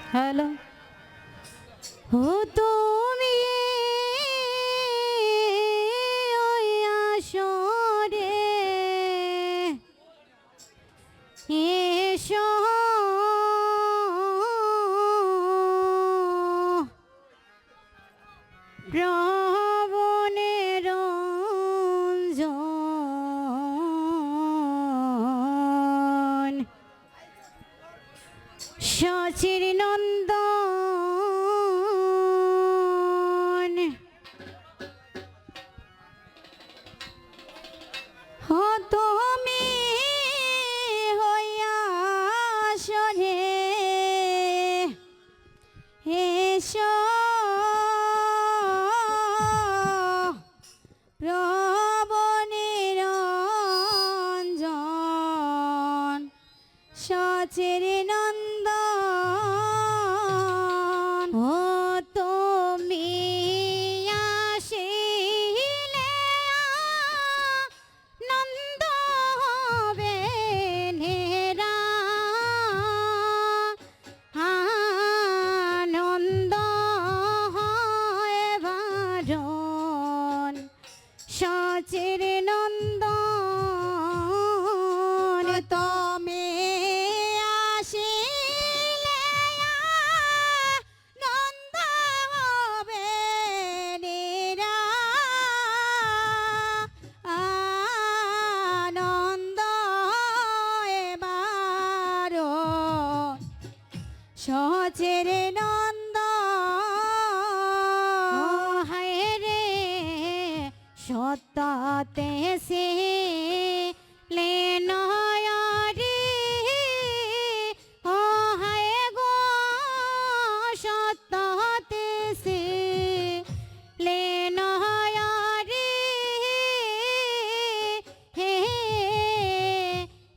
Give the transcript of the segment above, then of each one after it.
Hello ও তুমি ওই আসরে এসো প্রাবণের রঞ্জন সচির নন্দন ও তুমি হইয়া আসরে এসো প্রবণের রঞ্জন সচির নন্দন ও তুমি আসিলে নন্দ হবে নেরা আনন্দ হয় ভাজন সচির নন্দন তুমি আসিলে নন্দ হবে নিরা আনন্দ এবার সচির নন্দন হায় রে সত্যতে সে লেনয়ারি ও হায় গো সত্যতে সে লেনয়ারি হে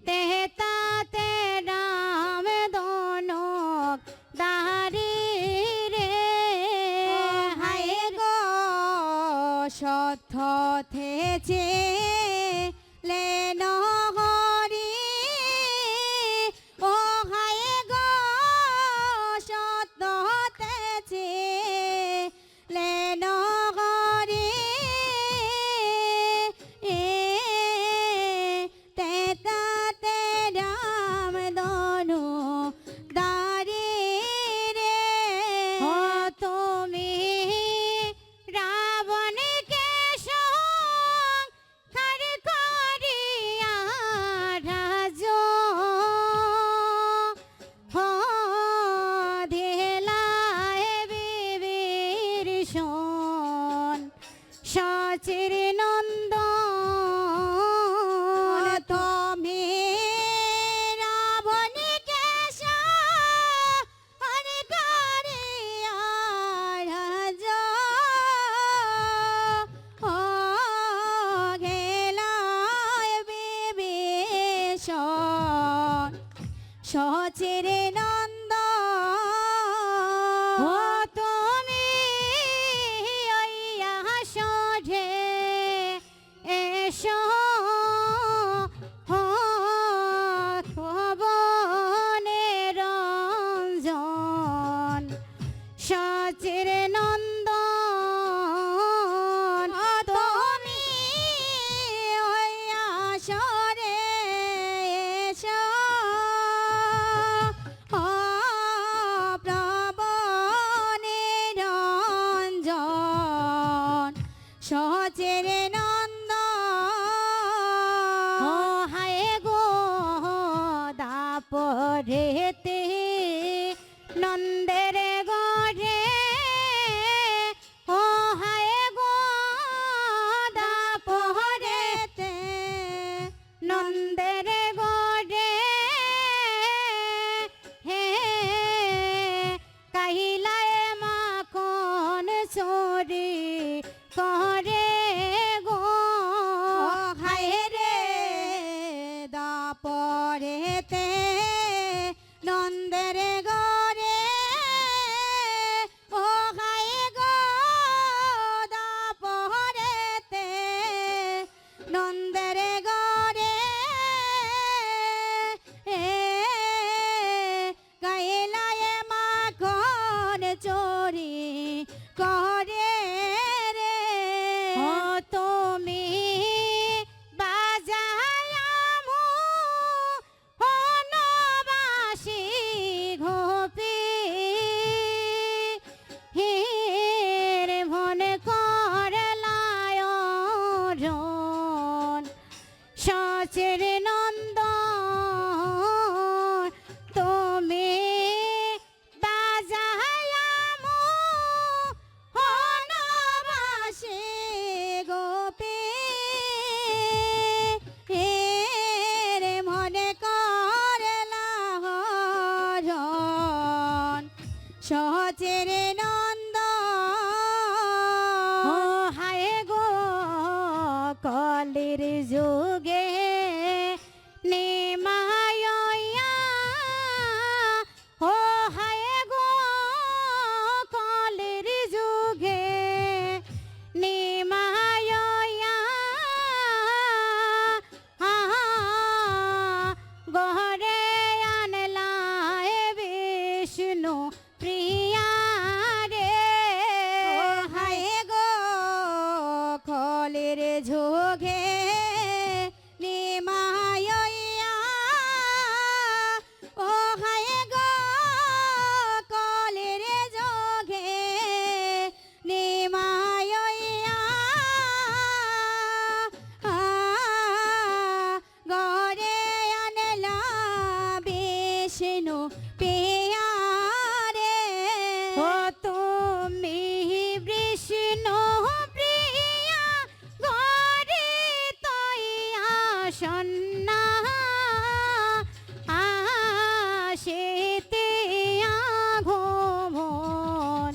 তেতাতে রাম দনক দারি রে হায় গো সত্য থেছে লেন হরি ও হায় গো সত্য থেছে লেন হরি তেতাতে রাম দনু দারি রে ও তুমি রাবণকে সংহার করিয়া রাজ দিলায় বিভীষণ সচির নন্দন তুমি রাবণকে সংহার করিয়া রাজ গেলায় বিভীষণ সচির নন্দন ও তুমি ওই আসরে এসো প্রবণের রঞ্জন সচির নন্দন ও তুমি ওই আসরে এসো প্রবণের রঞ্জন সচির নন্দন ও হায় গো দাপরেতে নন্দের গড়ে ও হায় গো দাপরেতে নন্দের গড়ে হে কাহিলায় মাখন চোরি করে গো হায় রে দাপরেতে নন্দের গড়ে সচের নন্দ ও হায় গো কলির যুগে নিমায়া ও হায় গো কলির যুগে নিমায়া গহরে আনলায় বিষ্ণু প্রিয়া রে ও হায় গো কলির যুগে নিমায়া ও হায় গো কলির যুগে নিমায়া গরে আনলা বিষ্ণু প্রিয়া রে ও তুমি বিষ্ণু প্রিয়া গরে তৈয়া সন্না আশিতে ঘুমন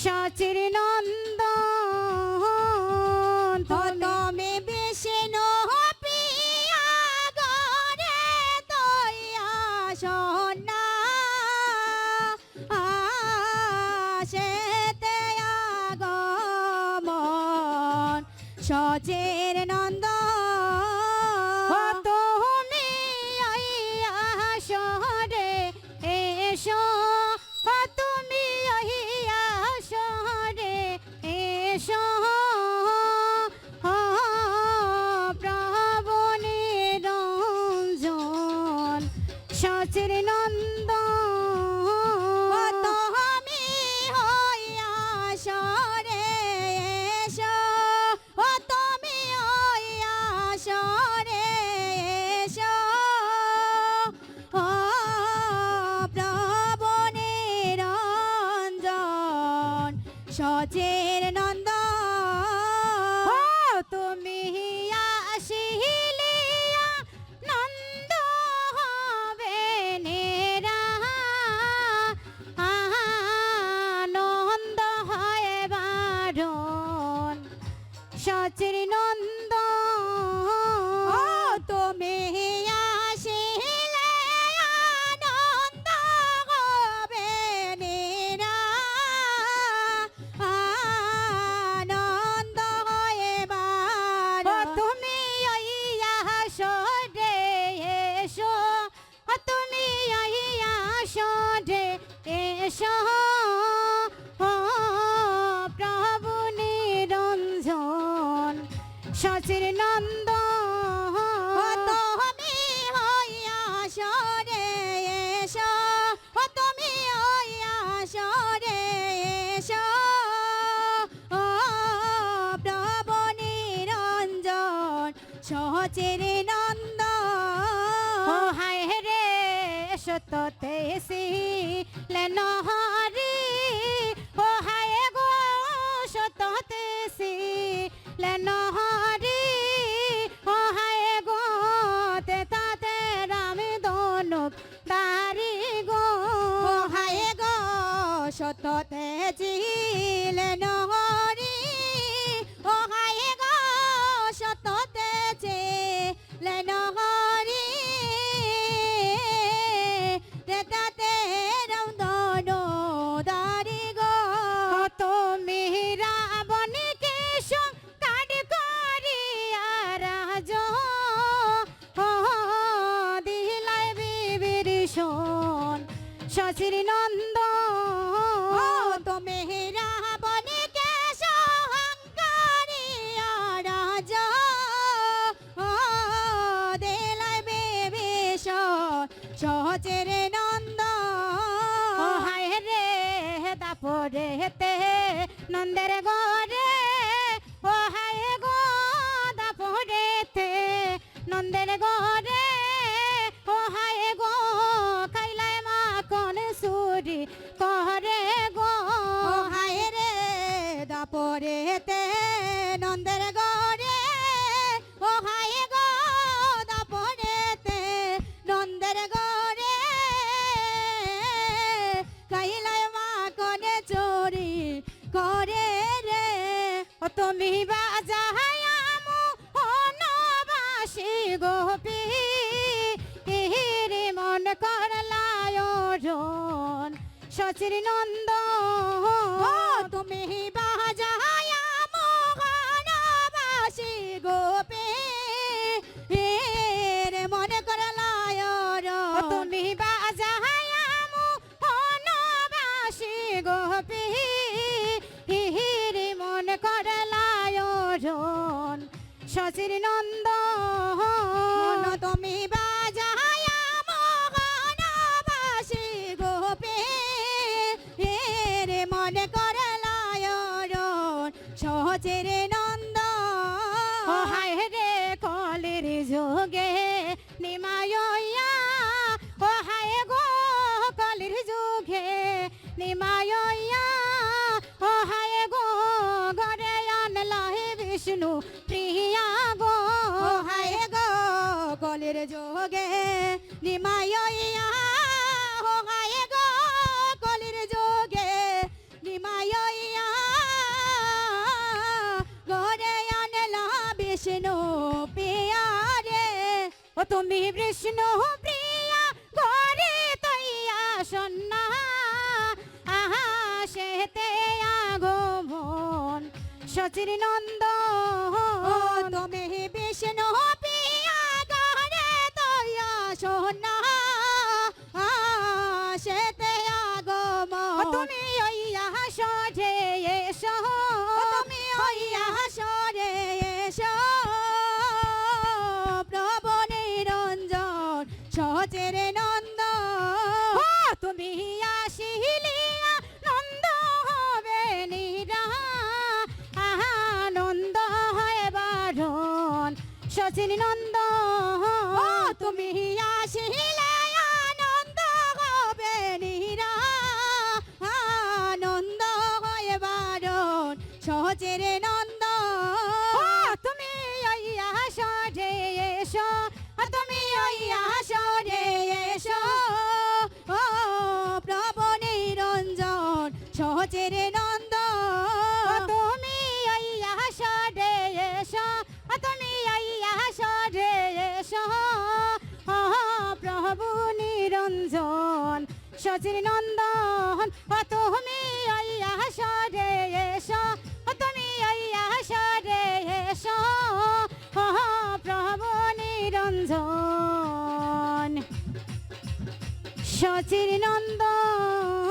সচির নন্দ তুমি বিষ্ণু প্রিয়া গরে তৈয়া সন্না আশিতে আগমন সচির নন্দ তুমি আসরে এসো তুমি আসরে এসো প্রভু নিরঞ্জন সচির নন্দ তুমি আসরে এসো তুমি আসরে এসো প্রভু নিরঞ্জন সচির নন্দ তুমি আসিলে নন্দ হবে নেরা আনন্দ হয় বারণ সচির নন্দ তুমি আসিলে আনন্দ হবে নেরা আনন্দ হয় বারণ তুমি আসরে এসো তুমি আসরে এসো প্রভু নিরঞ্জন সচির নন্দ তুমি আসরে এসো তুমি আসরে এসো প্রভু নিরঞ্জন সচির নন্দ ও হায় রে সততে নহরি ও হায় গো সততে নহরি ও হায় গো তে তাতে রাম দনুক তারি গো ও হায় গো সততে নহরি ও হায় গো সততে নহরি তে তাতে রাম দনু দারি গো তুমি রাবণকে সংকার করিয়া রাজ দিলাই বিভীষণ সচির নন্দ তুমি রাবণকে সংকারিয়া রাজ দিলাই বিভীষণ সচির নন্দ হায় রে দাপরেতে নন্দের ঘরে ও হায় গো দাপরেতে নন্দের ঘরে ও হায় গো খাইলাই মাখন সুরি করে গো হায় রে দাপরেতে নন্দের ঘরে ও হায় গো দাপরেতে নন্দের ঘরে খাইলাই ও তুমি বাজায়া মোহনবাসী গোপী রে মন করলায় রন সচির নন্দ তুমি বাজায়া মোহনবাসী গোপী রে মন করলায় রন তুমি বাজায়া মোহনবাসী গোপী রে মন করলায় রন সচির নন্দ তুমি বাজায়া মোহনবাসী গোপী রে মন করলায় রন সচির নন্দ হায় রে কলির যোগে নিমায়া ও হায় গো কলির যোগে নিমায়া ও হায় গো ঘরে আনলাহে বিষ্ণু প্রিয়া গো হায় গো কলির যোগে নিমায়া ও হায় গো কলির যোগে নিমায়া ঘরে আনলা বিষ্ণু প্রিয়া রে ও তুমি বিষ্ণু প্রিয়া ঘরে তৈয়া সন্না আহা সেতে আগমন সচির নন্দ তুমি বিষ্ণু প্রিয়া ঘরে তৈয়া সন্না সেতে আগমন তুমি ওইয়া সরে এসো তুমি ওইয়া সরে এসো প্রভু নিরঞ্জন সচির নন্দ তুমি আসিলিয়া নন্দ হবে নিরা আনন্দ হয় বারণ সচির নন্দ তুমি আসিলে আনন্দ হবে নিরা আনন্দ হয় বারণ সচির নন্দ তুমি আইয়া সরে এসো তুমি আইয়া সরে এসো ও প্রভু নিরঞ্জন সচির নন্দ তুমি আইয়া সরে এসো তুমি আইয়া সরে এসো ও প্রভু নিরঞ্জন সচির নন্দন তুমি আইয়া সরে এসো তুমি আইয়া সরে এসো ও প্রভু নিরঞ্জন সচির নন্দন।